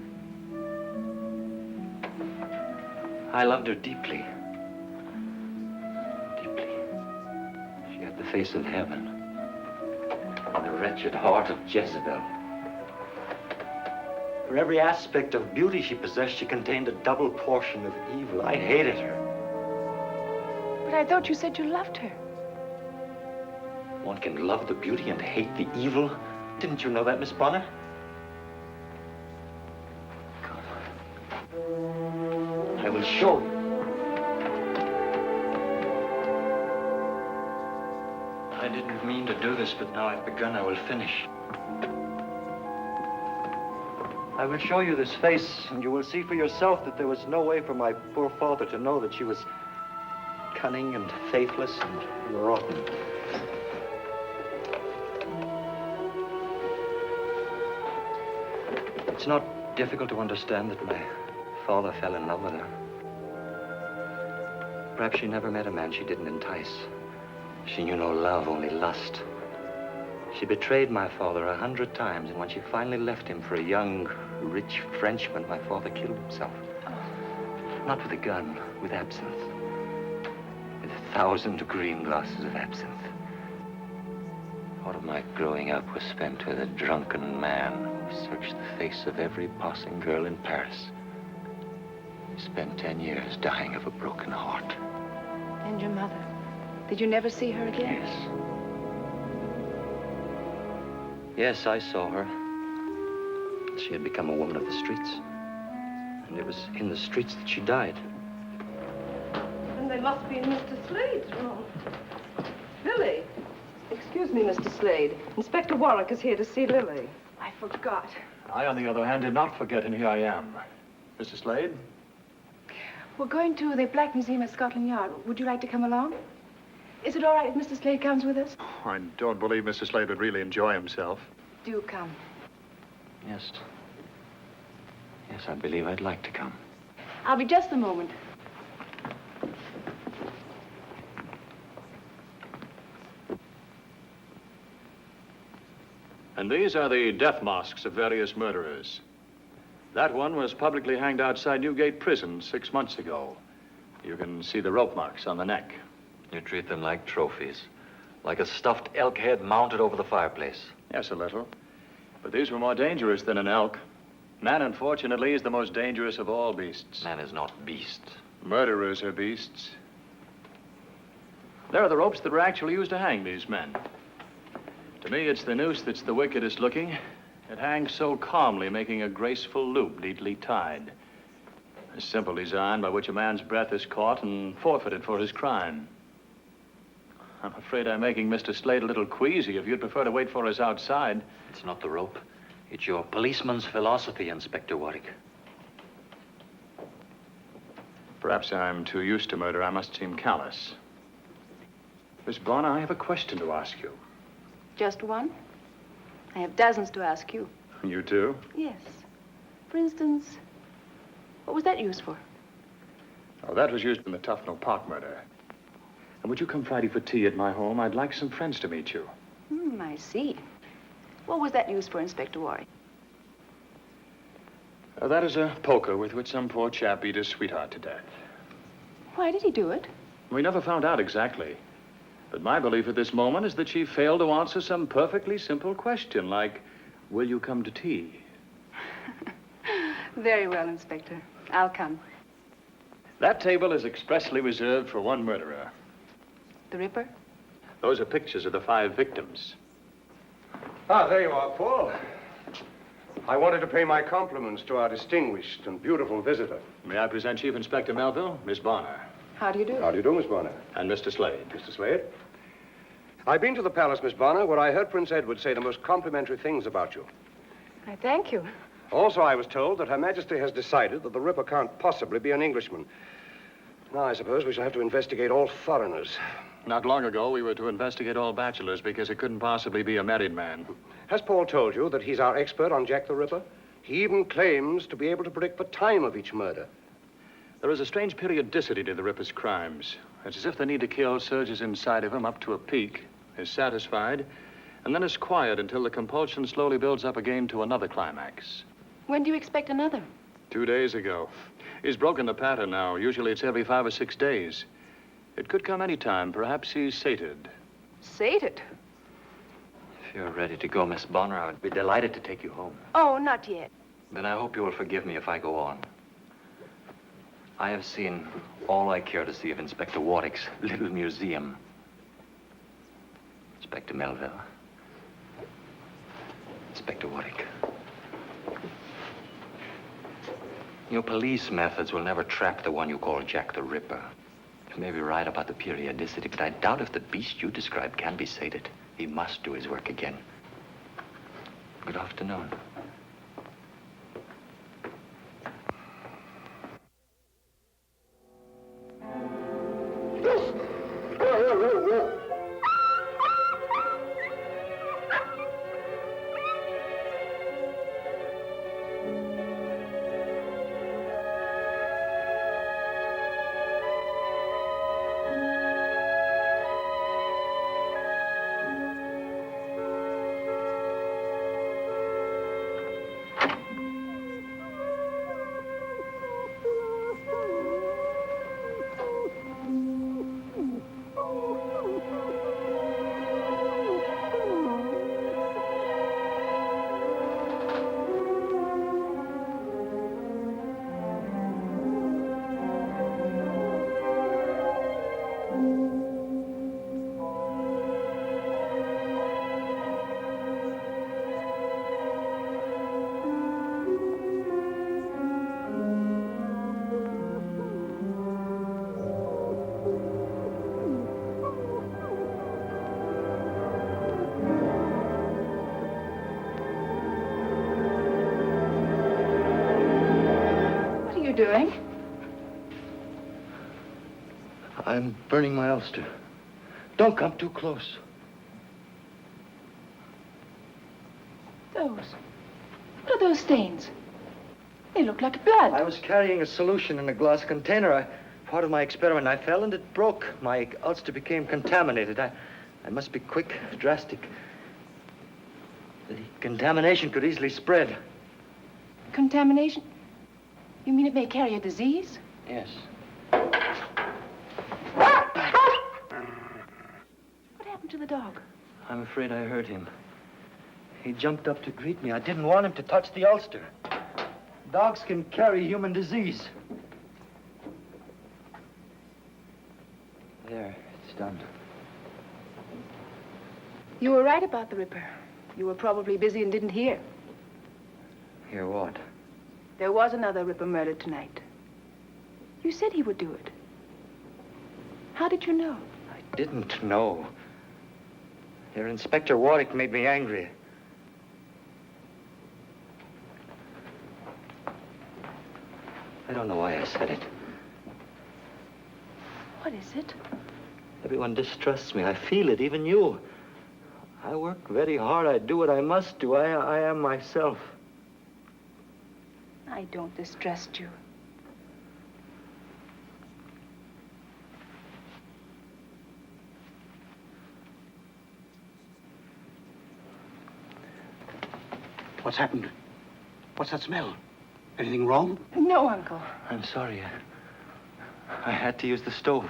I loved her deeply. The face of heaven and the wretched heart of Jezebel. For every aspect of beauty she possessed, she contained a double portion of evil. I hated her. But I thought you said you loved her. One can love the beauty and hate the evil. Didn't you know that, Miss Bonner? Come. I will show you. I didn't mean to do this, but now I've begun, I will finish. I will show you this face, and you will see for yourself that there was no way for my poor father to know that she was cunning and faithless and rotten. It's not difficult to understand that my father fell in love with her. Perhaps she never met a man she didn't entice. She knew no love, only lust. She betrayed my father 100 times, and when she finally left him for a young, rich Frenchman, my father killed himself. Not with a gun, with absinthe. With 1,000 green glasses of absinthe. All of my growing up was spent with a drunken man who searched the face of every passing girl in Paris. He spent 10 years dying of a broken heart. And your mother? Did you never see her again? Yes. Yes, I saw her. She had become a woman of the streets. And it was in the streets that she died. And they must be in Mr. Slade's room. Lily. Excuse me, Mr. Slade. Inspector Warwick is here to see Lily. I forgot. I, on the other hand, did not forget, and here I am. Mr. Slade? We're going to the Black Museum at Scotland Yard. Would you like to come along? Is it all right if Mr. Slade comes with us? I don't believe Mr. Slade would really enjoy himself. Do come. Yes. Yes, I believe I'd like to come. I'll be just a moment. And these are the death masks of various murderers. That one was publicly hanged outside Newgate Prison 6 months ago. You can see the rope marks on the neck. You treat them like trophies. Like a stuffed elk head mounted over the fireplace. Yes, a little. But these were more dangerous than an elk. Man, unfortunately, is the most dangerous of all beasts. Man is not beast. Murderers are beasts. There are the ropes that were actually used to hang these men. To me, it's the noose that's the wickedest looking. It hangs so calmly, making a graceful loop neatly tied. A simple design by which a man's breath is caught and forfeited for his crime. I'm afraid I'm making Mr. Slade a little queasy. If you'd prefer to wait for us outside. It's not the rope. It's your policeman's philosophy, Inspector Warwick. Perhaps I'm too used to murder. I must seem callous. Miss Bonner, I have a question to ask you. Just one? I have dozens to ask you. You too? Yes. For instance, what was that used for? Oh, that was used in the Tufnell Park murder. And would you come Friday for tea at my home? I'd like some friends to meet you. I see. What was that used for, Inspector Warwick? That is a poker with which some poor chap beat his sweetheart to death. Why did he do it? We never found out exactly. But my belief at this moment is that she failed to answer some perfectly simple question, like, will you come to tea? Very well, Inspector. I'll come. That table is expressly reserved for one murderer. The Ripper? Those are pictures of the 5 victims. Ah, there you are, Paul. I wanted to pay my compliments to our distinguished and beautiful visitor. May I present Chief Inspector Melville, Miss Bonner. How do you do? How do you do, Miss Bonner? And Mr. Slade. Mr. Slade? I've been to the palace, Miss Bonner, where I heard Prince Edward say the most complimentary things about you. I thank you. Also, I was told that Her Majesty has decided that the Ripper can't possibly be an Englishman. Now, I suppose we shall have to investigate all foreigners. Not long ago, we were to investigate all bachelors because it couldn't possibly be a married man. Has Paul told you that he's our expert on Jack the Ripper? He even claims to be able to predict the time of each murder. There is a strange periodicity to the Ripper's crimes. It's as if the need to kill surges inside of him up to a peak, is satisfied, and then is quiet until the compulsion slowly builds up again to another climax. When do you expect another? 2 days ago. He's broken the pattern now. Usually it's every 5 or 6 days. It could come any time. Perhaps he's sated. Sated? If you're ready to go, Miss Bonner, I would be delighted to take you home. Oh, not yet. Then I hope you will forgive me if I go on. I have seen all I care to see of Inspector Warwick's little museum. Inspector Melville. Inspector Warwick. Your police methods will never trap the one you call Jack the Ripper. You may be right about the periodicity, but I doubt if the beast you described can be sated. He must do his work again. Good afternoon. you doing? I'm burning my ulster. Don't come too close. What are those stains? They look like blood. I was carrying a solution in a glass container. Part of my experiment, I fell and it broke. My ulster became contaminated. I must be quick, drastic. The contamination could easily spread. Contamination? You mean it may carry a disease? Yes. What happened to the dog? I'm afraid I hurt him. He jumped up to greet me. I didn't want him to touch the ulster. Dogs can carry human disease. There, it's done. You were right about the Ripper. You were probably busy and didn't hear. Hear what? There was another Ripper murdered tonight. You said he would do it. How did you know? I didn't know. Your Inspector Warwick made me angry. I don't know why I said it. What is it? Everyone distrusts me. I feel it, even you. I work very hard. I do what I must do. I am myself. I don't distrust you. What's happened? What's that smell? Anything wrong? No, Uncle. I'm sorry. I had to use the stove.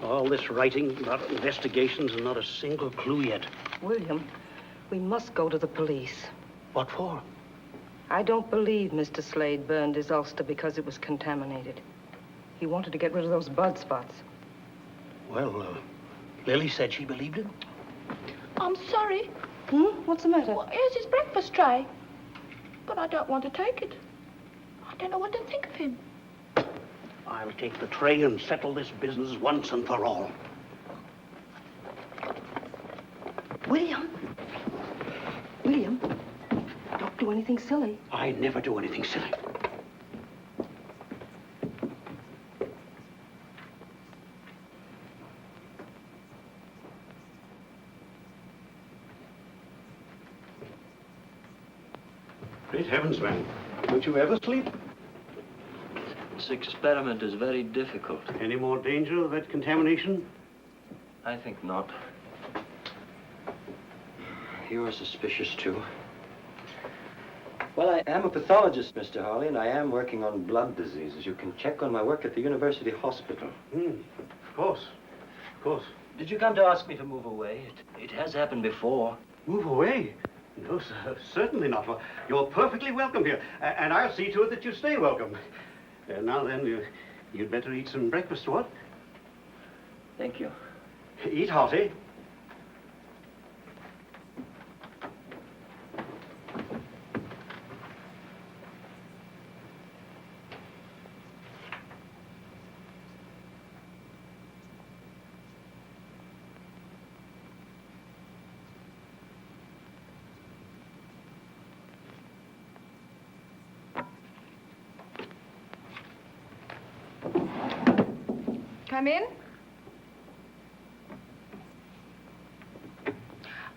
All this writing about investigations and not a single clue yet. William, we must go to the police. What for? I don't believe Mr. Slade burned his ulster because it was contaminated. He wanted to get rid of those blood spots. Well, Lily said she believed him. I'm sorry. What's the matter? Well, here's his breakfast tray. But I don't want to take it. I don't know what to think of him. I'll take the tray and settle this business once and for all. William. William, don't do anything silly. I never do anything silly. Great heavens, man. Don't you ever sleep? This experiment is very difficult. Any more danger of that contamination? I think not. You are suspicious, too. Well, I am a pathologist, Mr. Harley, and I am working on blood diseases. You can check on my work at the University Hospital. Of course. Of course. Did you come to ask me to move away? It has happened before. Move away? No, sir, certainly not. You're perfectly welcome here, and I'll see to it that you stay welcome. Now then, you'd better eat some breakfast, what? Thank you. Eat hearty. Come in.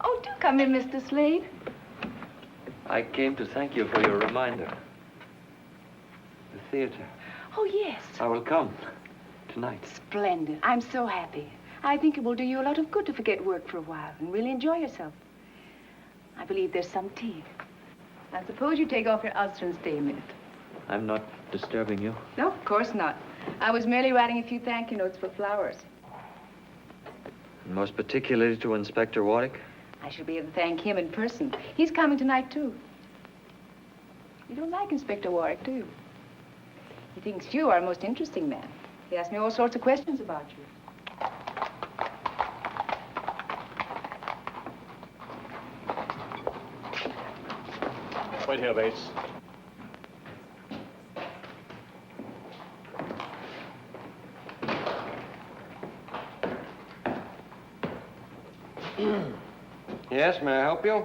Oh, do come in, Mr. Slade. I came to thank you for your reminder. The theater. Oh, yes. I will come tonight. Splendid. I'm so happy. I think it will do you a lot of good to forget work for a while and really enjoy yourself. I believe there's some tea. Now, suppose you take off your ulster and stay a minute. I'm not disturbing you. No, of course not. I was merely writing a few thank you notes for flowers. And most particularly to Inspector Warwick. I shall be able to thank him in person. He's coming tonight, too. You don't like Inspector Warwick, do you? He thinks you are a most interesting man. He asked me all sorts of questions about you. Wait here, Bates. Yes, may I help you?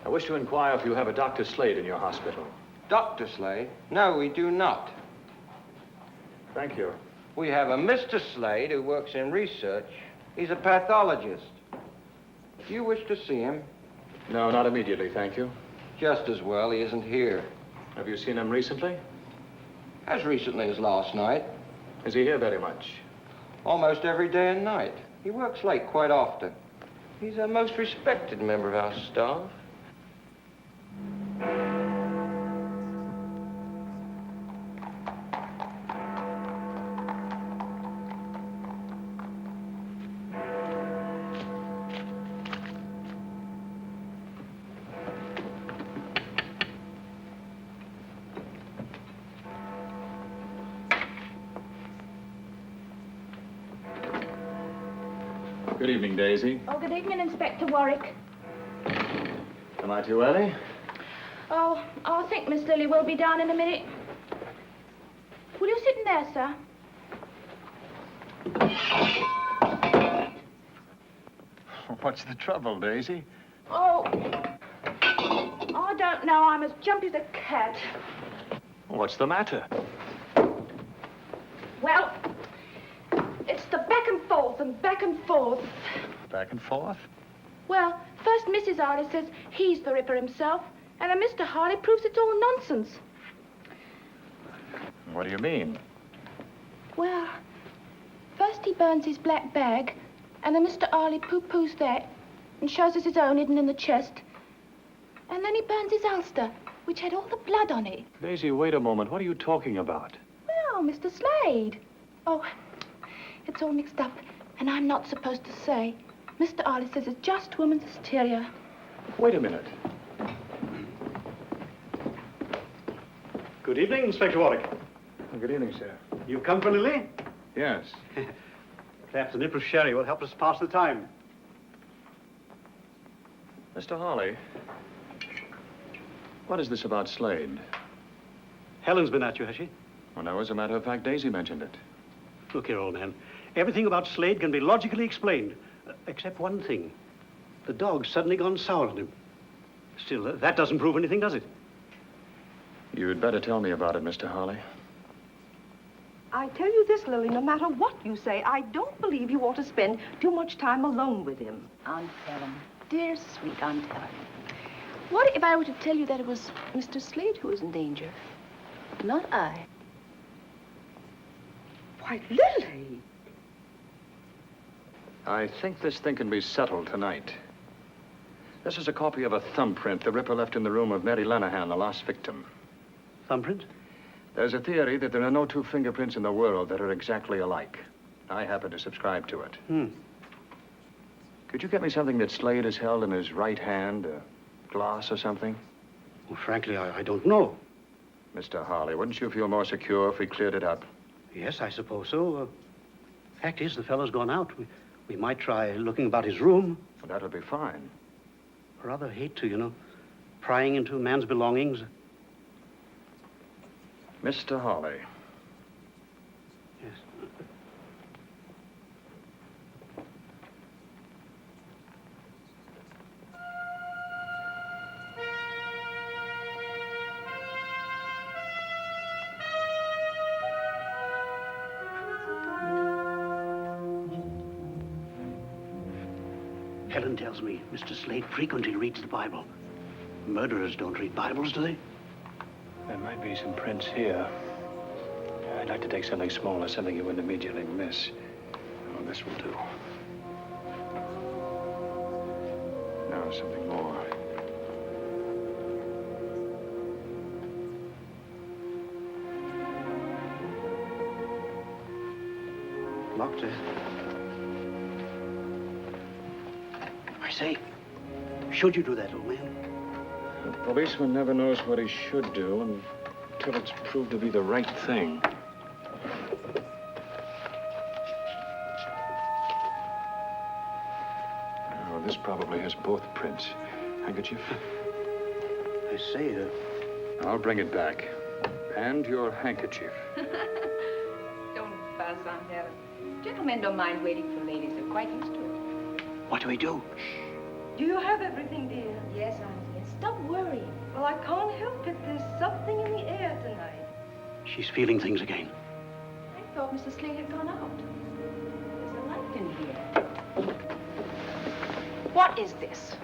I wish to inquire if you have a Dr. Slade in your hospital. Dr. Slade? No, we do not. Thank you. We have a Mr. Slade who works in research. He's a pathologist. Do you wish to see him? No, not immediately, thank you. Just as well, he isn't here. Have you seen him recently? As recently as last night. Is he here very much? Almost every day and night. He works late quite often. He's a most respected member of our staff. Good evening, Daisy. Oh, good evening, Inspector Warwick. Am I too early? Oh, I think Miss Lily will be down in a minute. Will you sit in there, sir? What's the trouble, Daisy? Oh, I don't know. I'm as jumpy as a cat. What's the matter? Well, it's the back and forth and back and forth. Back and forth? Well, first Mrs. Harley says he's the Ripper himself, and then Mr. Harley proves it's all nonsense. What do you mean? Well, first he burns his black bag, and then Mr. Harley pooh-poos that and shows us his own hidden in the chest. And then he burns his ulster, which had all the blood on it. Daisy, wait a moment. What are you talking about? Well, Mr. Slade. Oh, it's all mixed up, and I'm not supposed to say. Mr. Harley says it's just woman's hysteria. Wait a minute. Good evening, Inspector Warwick. Good evening, sir. You've come for Lily? Yes. Perhaps a nip of sherry will help us pass the time. Mr. Harley, what is this about Slade? Helen's been at you, has she? Well, no, as a matter of fact, Daisy mentioned it. Look here, old man. Everything about Slade can be logically explained, except one thing. The dog's suddenly gone sour on him. Still, that doesn't prove anything, does it? You'd better tell me about it, Mr. Harley. I tell you this, Lily, no matter what you say, I don't believe you ought to spend too much time alone with him. Aunt Helen. Dear, sweet Aunt Helen. What if I were to tell you that it was Mr. Slade who was in danger? Not I. Why, Lily! I think this thing can be settled tonight. This is a copy of a thumbprint the Ripper left in the room of Mary Lenahan, the last victim. Thumbprint? There's a theory that there are no two fingerprints in the world that are exactly alike. I happen to subscribe to it. Could you get me something that Slade has held in his right hand, a glass or something? Well, frankly, I don't know. Mr. Harley, wouldn't you feel more secure if we cleared it up? Yes, I suppose so. Fact is, the fellow's gone out. We might try looking about his room. Well, that'll be fine. I rather hate to, you know, prying into a man's belongings. Mr. Harley. Yes. Helen tells me Mr. Slade frequently reads the Bible. Murderers don't read Bibles, do they? There might be some prints here. I'd like to take something smaller, something you wouldn't immediately miss. Oh, this will do. Now, something more. Locked it. I say, should you do that, old man? The policeman never knows what he should do until it's proved to be the right thing. Oh, this probably has both prints. Handkerchief? I say, I'll bring it back. And your handkerchief. Don't fuss, Aunt Helen. Gentlemen don't mind waiting for ladies. They're quite used to it. what do we do? Do you have everything, dear? Yes, Auntie. Stop worrying. Well, I can't help it. There's something in the air tonight. She's feeling things again. I thought Mr. Slade had gone out. There's a light in here. What is this?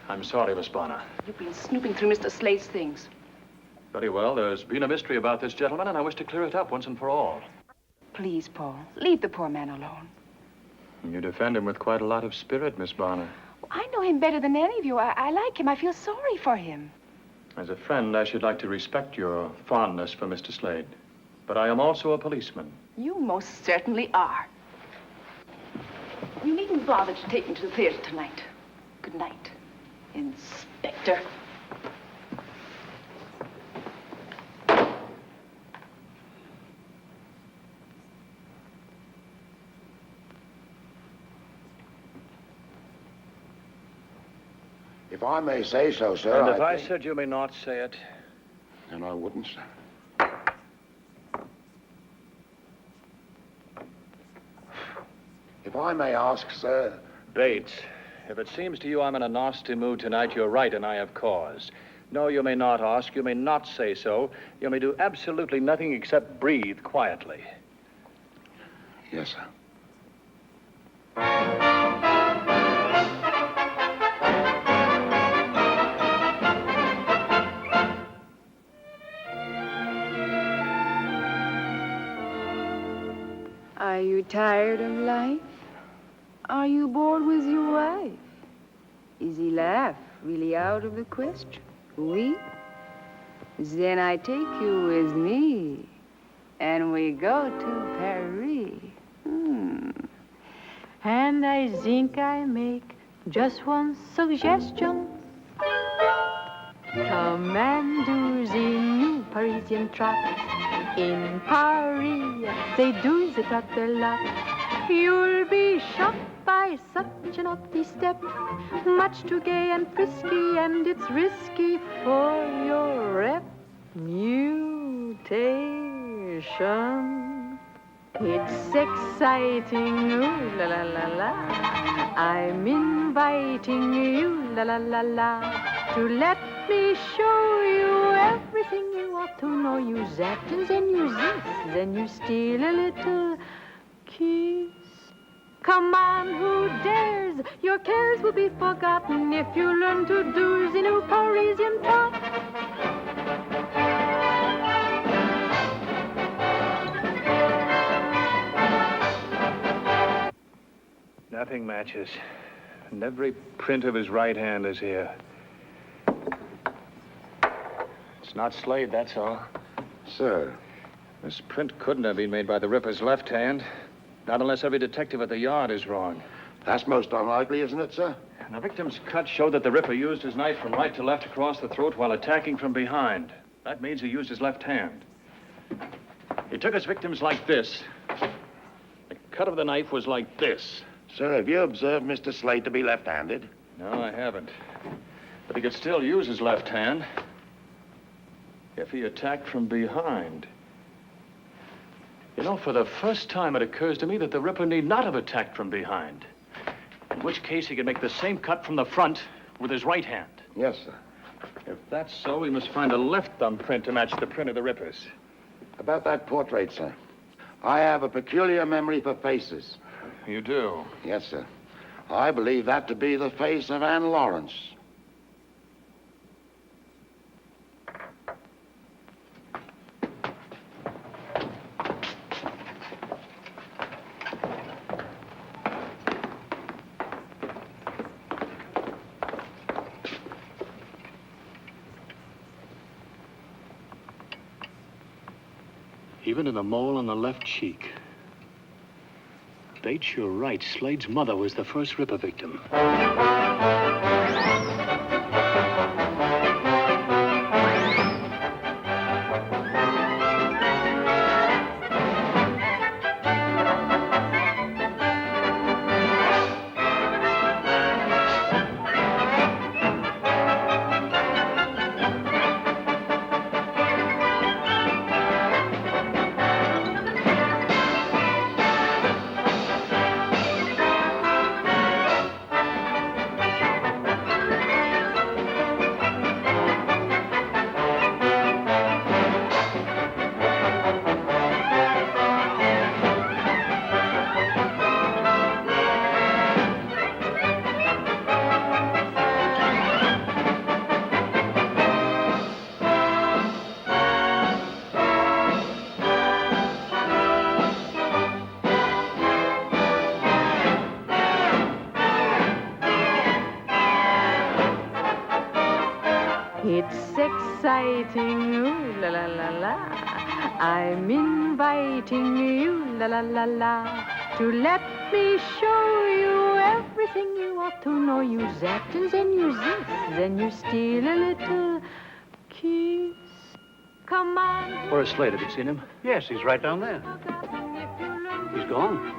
I'm sorry, Miss Bonner. You've been snooping through Mr. Slade's things. Very well. There's been a mystery about this gentleman, and I wish to clear it up once and for all. Please, Paul, leave the poor man alone. You defend him with quite a lot of spirit, Miss Bonner. I know him better than any of you. I like him. I feel sorry for him. As a friend, I should like to respect your fondness for Mr. Slade. But I am also a policeman. You most certainly are. You needn't bother to take me to the theater tonight. Good night, Inspector. If I may say so, sir. And if I said you may not say it. Then I wouldn't, sir. If I may ask, sir. Bates, if it seems to you I'm in a nasty mood tonight, you're right, and I have cause. No, you may not ask. You may not say so. You may do absolutely nothing except breathe quietly. Yes, sir. Are you tired of life? Are you bored with your wife? Is he laugh really out of the question? Oui? Then I take you with me, and we go to Paris. And I think I make just one suggestion. Come and do the new Parisian trot. In Paris, they do the trot a lot. You'll be shocked by such a naughty step. Much too gay and frisky, and it's risky for your reputation. It's exciting, ooh la la la la. I'm inviting you, la la la la, to let me show you everything you ought to know. You that, and then you this, then you steal a little kiss. Come on, who dares? Your cares will be forgotten if you learn to do the new Parisian trot. Nothing matches. And every print of his right hand is here. It's not Slade, that's all. Sir. This print couldn't have been made by the Ripper's left hand. Not unless every detective at the yard is wrong. That's most unlikely, isn't it, sir? And the victim's cut showed that the Ripper used his knife from right to left across the throat while attacking from behind. That means he used his left hand. He took his victims like this. The cut of the knife was like this. Sir, have you observed Mr. Slade to be left-handed? No, I haven't. But he could still use his left hand if he attacked from behind. You know, for the first time, it occurs to me that the Ripper need not have attacked from behind. In which case, he could make the same cut from the front with his right hand. Yes, sir. If that's so, we must find a left thumbprint to match the print of the Ripper's. About that portrait, sir. I have a peculiar memory for faces. You do? Yes, sir. I believe that to be the face of Anne Lawrence. Even in the mole on the left cheek. Bates, you're right. Slade's mother was the first Ripper victim. exciting, ooh la la la la. I'm inviting you, la la la la, to let me show you everything you ought to know. You zap and then you zip, then you steal a little kiss. Come on. Where's Slade? Have you seen him? Yes, he's right down there. He's gone.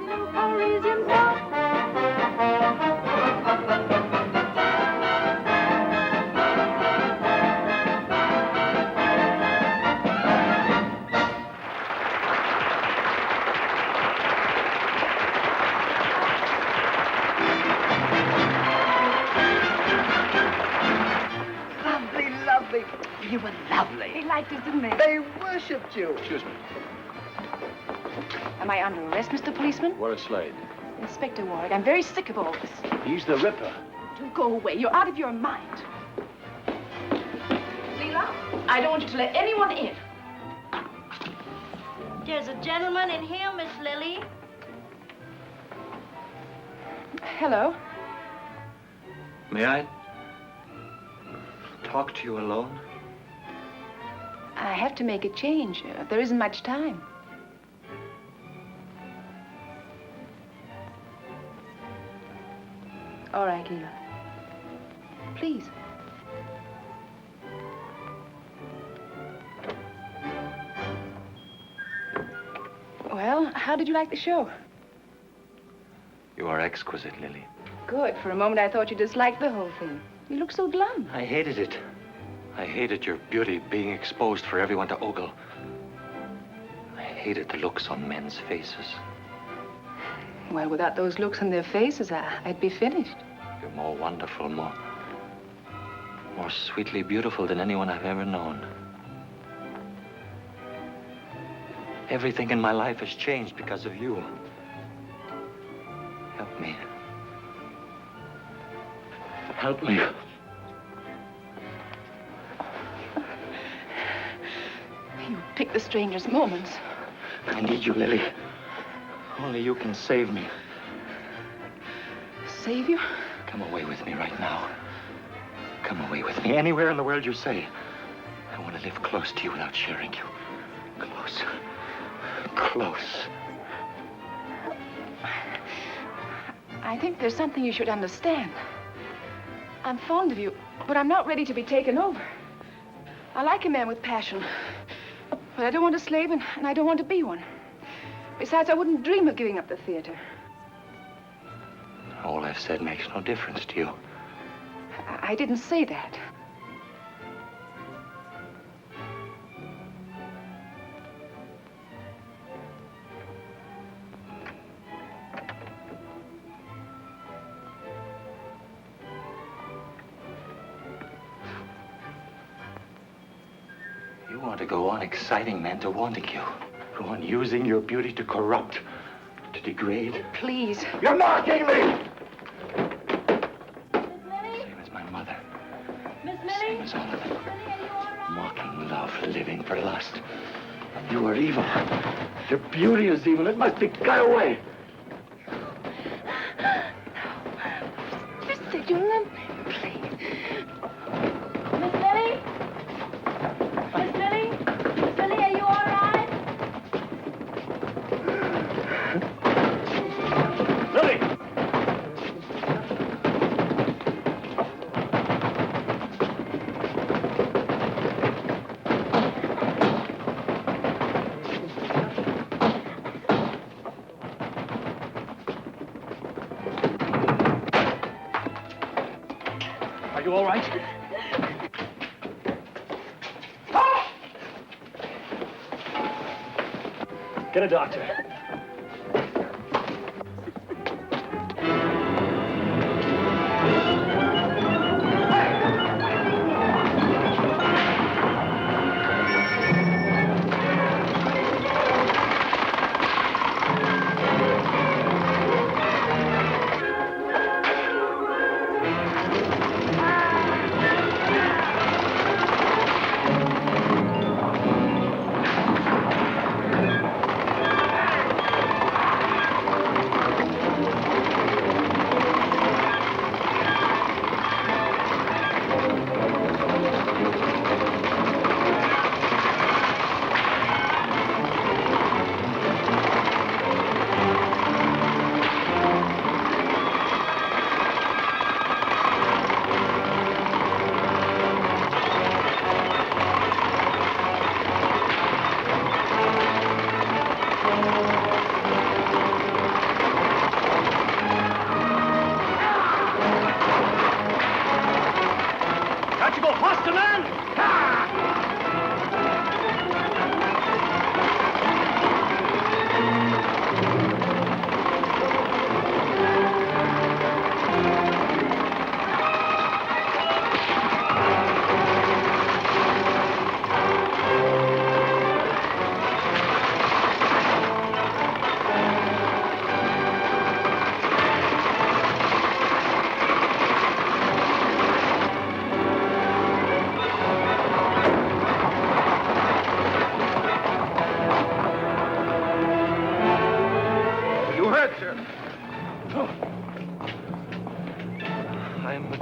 Lovely, lovely. You were lovely. They liked us, didn't they? They worshipped you. Excuse me. Am I under arrest, Mr. Policeman? Where's Slade? Inspector Ward, I'm very sick of all this. He's the Ripper. Do go away. You're out of your mind. Leela, I don't want you to let anyone in. There's a gentleman in here, Miss Lily. Hello. May I talk to you alone? I have to make a change. There isn't much time. All right, Leela. Please. Well, how did you like the show? You are exquisite, Lily. Good. For a moment, I thought you disliked the whole thing. You look so glum. I hated it. I hated your beauty being exposed for everyone to ogle. I hated the looks on men's faces. Well, without those looks on their faces, I'd be finished. You're more wonderful, more sweetly beautiful than anyone I've ever known. Everything in my life has changed because of you. Help me. Help me. You pick the strangest moments. I need you, Lily. Only you can save me. Save you? Come away with me right now. Come away with me anywhere in the world you say. I want to live close to you without sharing you. Close. Close. I think there's something you should understand. I'm fond of you, but I'm not ready to be taken over. I like a man with passion, but I don't want a slave, and I don't want to be one. Besides, I wouldn't dream of giving up the theater. All I've said makes no difference to you. I didn't say that. You want to go on exciting men to wanting you. Go on using your beauty to corrupt, to degrade. Please. You're mocking me! Same as my mother. Miss Same Lily? as all of them. Lily, are you all right? Mocking love, living for lust. You are evil. Your beauty is evil. It must be cut away. Just say you love me, please. Miss Lily? Miss Lily? Miss Lily, are you all right? Lily! Are you all right? Get a doctor.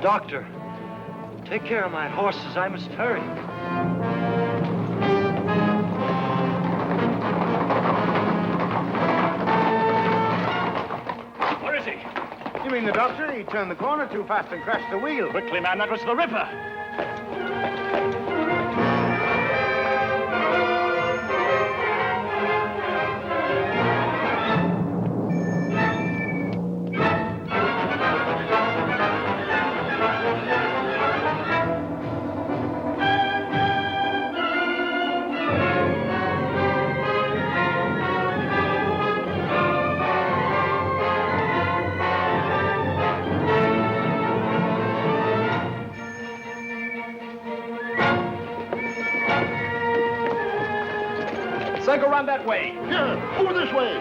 doctor. Take care of my horses. I must hurry. Where is he? You mean the doctor? He turned the corner too fast and crashed the wheel. Quickly, man, that was the Ripper. Say, go round that way. Yeah, over this way.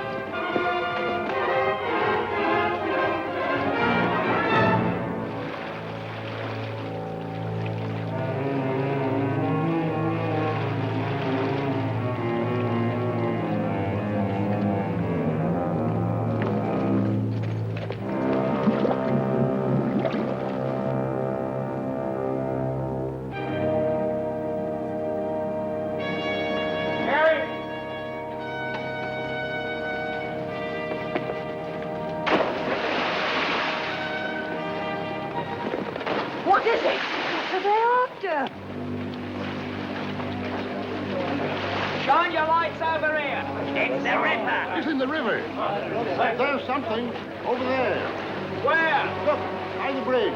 What is it? What are they after? Shine your lights over here. It's the Ripper. It's in the river. There's something over there. Where? Look, by the bridge.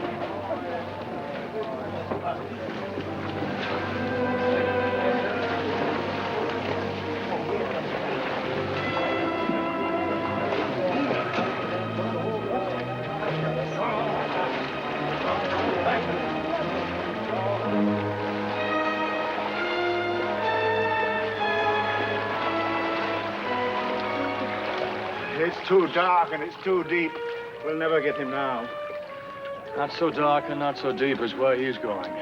It's too dark and it's too deep. We'll never get him now. Not so dark and not so deep as where he's going.